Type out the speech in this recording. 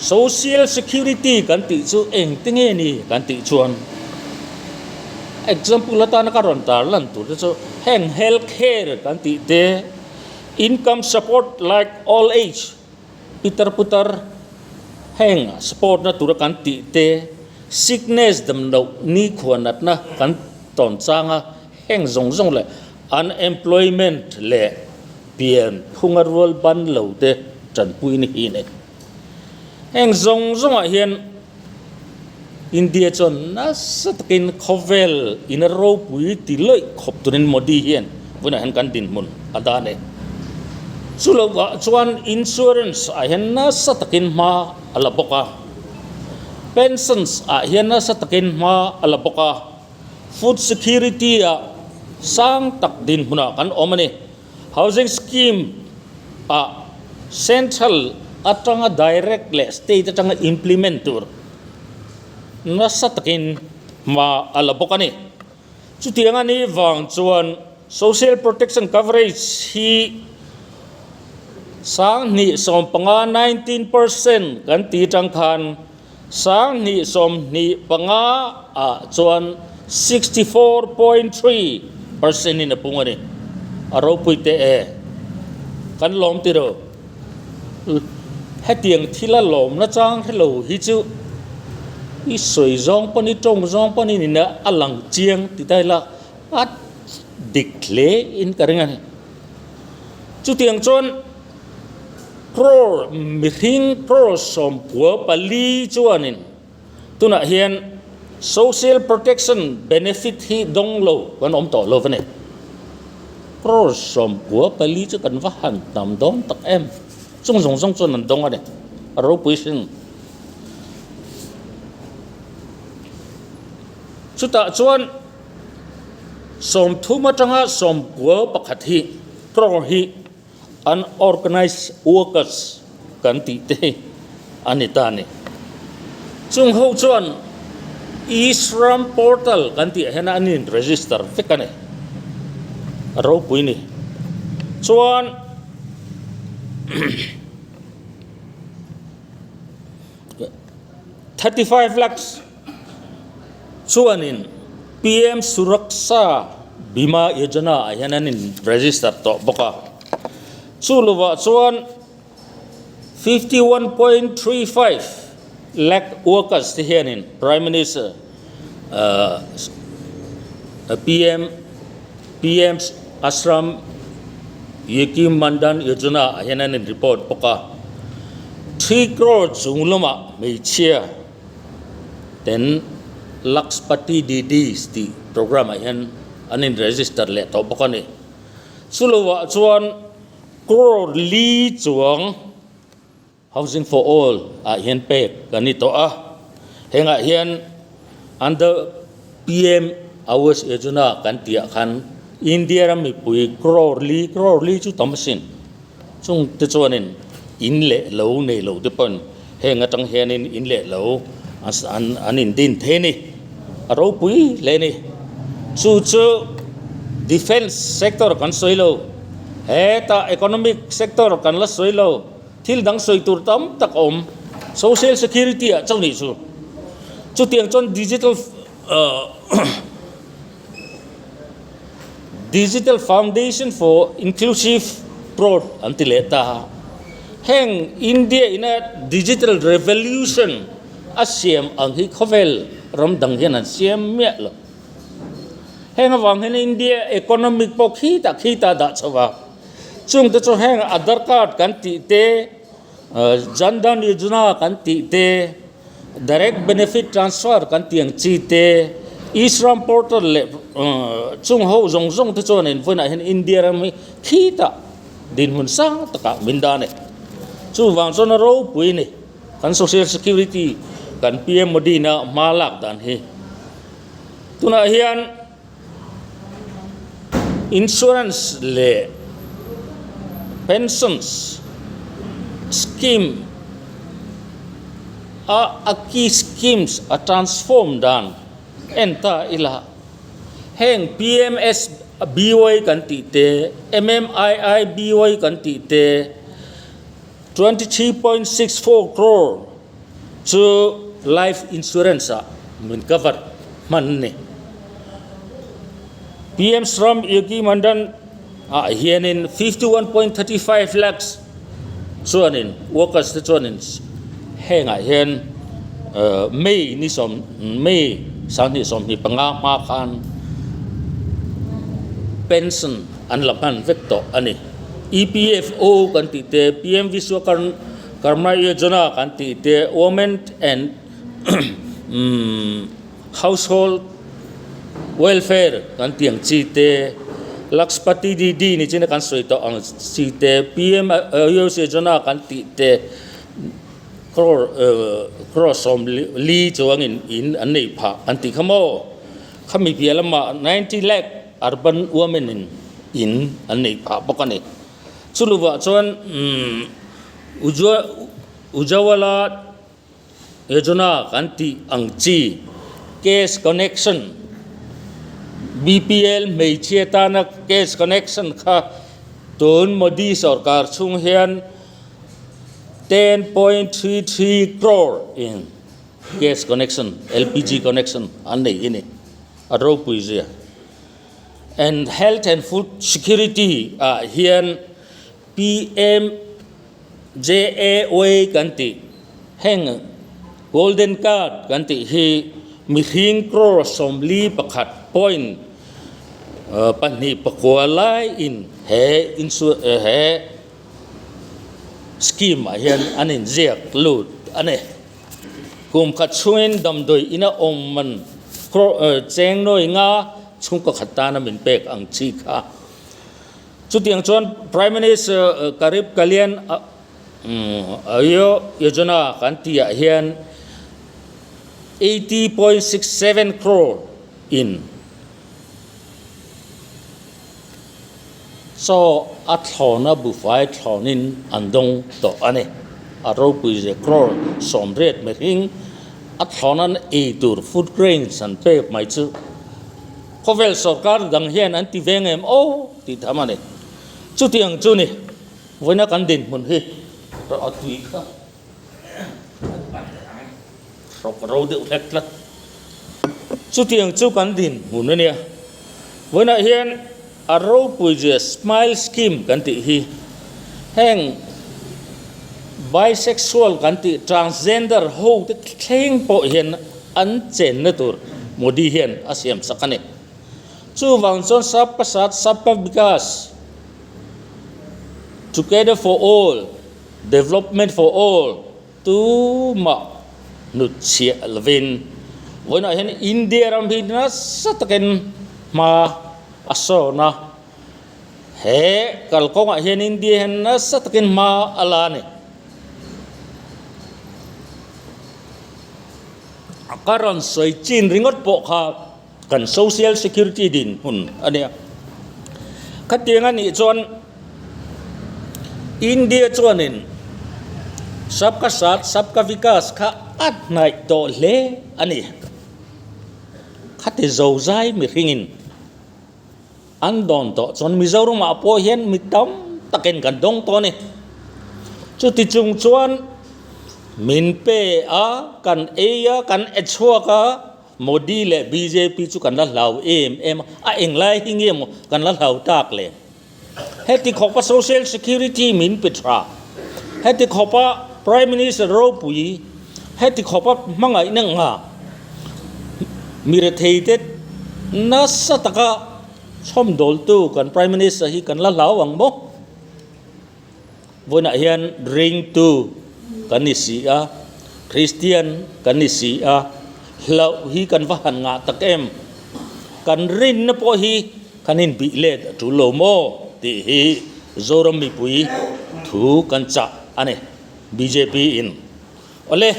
social security kan ti chu eng tinge ni kan ti chuan example la ta na karon tar lan tu chu heng health care kan ti te income support like all age pitar putar heng support na tur kan ti te sickness dam no ni khonat na kan ton changa heng zong le unemployment le pian phungar rol ban lo te chan pui ni hi ne heng zong a hian India chon na satkin khovel in a ro pui ti loi khop tunin modi hian vuna han kan din mun adane sulawa chuan insurance a hian na satkin ma alaboka pensions a hian na satkin ma alaboka food security a sang tak din huna kan omani housing scheme a central atanga direct le state atanga implementer nasa takin ma alabokani chutianga ni wang chuan social protection coverage hi sang ni som panga 19% kan ti tang khan sang ni som ni panga a chuan 64.3% in apungani aro puite e kan lom tiro hetiang thila lom na chang hello hi chu i soi zong pani trong zong pani ni na alang chiang ti tai la at dikle in karinga ni chu tiang chon pro mithing pro som pu pali chuanin tuna hian social protection benefit hi dong lo kan om to lo vane pro som pu pali chu kan va han tam dong tak em chung zong chon nan dong ane ro puisin chuta chuan som thuma tanga som pu pakhat hi pro hi unorganized workers kan ti te anita ni chung ho chuan MIZORAM portal kan ti hena anin register fikane ro puini chuan 35 lakhs chuanin PM Sawrkar Bima Yojana ayanin register to boka chuluwa chuan 51.35 lakh workers hianin Prime Minister PM's Ashram Yekim Mandan Yojana ayanin report boka 3 crore chunglama mai chia then Lakspati DD sti program ayan anin register le to bokani suluwa chuan crore li chuang housing for all a hian pe kanito a henga hian under PM Awas Yojana kan tia khan India ram mi pui crore li chu tamsin chung te chuanin in le lo nei lo te pon henga tang hianin in le lo as anin din the ni aro pui le ni chu defense sector kan soilo heta economic sector kan la soilo thil dang soi tur tam tak om social security a chau ni chu tiang chon digital foundation for inclusive growth antileta heng India in a digital revolution asiam ang hi khovel ram dang hian an siam me lo heng awang hen India economic pok hi ta da chawa chung te cho heng Aadhaar card kan ti te Jan Dhan Yojana kan ti te direct benefit transfer kan tiang chi te MIZORAM portal le chung ho zong te cho nen phuna hen India ram hi ta din mun sang taka mindane chu wang chon ro pui ni kan social security kan PM Modina malak dan hi tuna hian insurance le pensions scheme a key schemes a transform dan enta ila heng PMS BY kan ti te MMII BY kan ti te 23.64 crore chu life insurance min cover man ni PM Shram Yogi Mandan hian in 51.35 lakhs chuanin workers te chuanin henga hian May ni som May sang ni som ni panga ma khan pension an laman vekto ani EPFO kan ti te PM Vishwakarma Yojana kan ti te women and household welfare kan tiang chi te Lakshpati Didi ni china kan soi to ang chi te PM Yojana kan ti te cross som li chuang in an nei pha an ti khamo khami pialama 90 lakh urban women in an nei pha bakani chuluwa chuan Ujawala Yojana kan ti ang chi case connection BPL mei chieta na case connection kha tun Modi Sawrkar chung hian 10.33 crore in gas connection LPG connection anei ini aro puizia and health and food security hian PM JAOA kanti heng golden card kanti hi mihing crore somli pakhat point pani pakwalai in he scheme hian anin ziak lut ane kum khat chuin damdoi ina man cheng noi nga chungka khatana min pek ang chi kha chutiang chon Prime Minister Karib Kalian ayo yojana kantia hian 80.67 crore in so athona bufai thonin andong to ane aro puise crore somret mering athonan e tur food grains and pay mai chu Kovel Sawrkar dang hian anti vengem o ti thamane chu tiang chu ni voina kan din mun hi ro atui kha ro de uthekla chu tiang chu kan din mun ne voina hian aro puise smile scheme kan ti hi heng bisexual kan ti transgender ho te thleng po hian an chen na tur Modi hian asiam sakane chu wangchon sabka sat sabka vikas together for all development for all tu ma nut chia lvin voina hian India ram hina sataken ma asona he kalkonga hian India hian na sataken ma alane karon soi chin ringot po kha kan social security din hun ania khatinga ni chon India chonin sabka sat sabka vikas kha at nai to le ani khate zo zai mi ringin andon to chon Mizoram apo hian mitam taken kan dong to ni chu ti chung chuan min pe a kan eya kan echua ka Modi le BJP chu kan la lau em a englai hingem kan la lau tak le heti khopa social security min petra heti khopa Prime Minister ro pui heti khopa mangai na nga miratheite na sataka som dol tu kan Prime Minister hi kan la lau ang mo voina hian ring tu kanisia Christian kanisia hlau hi kan vahan nga takem kan rin na po hi kanin bi le tu lo mo ti hi zoram mi pui thu kan cha ane BJP in ole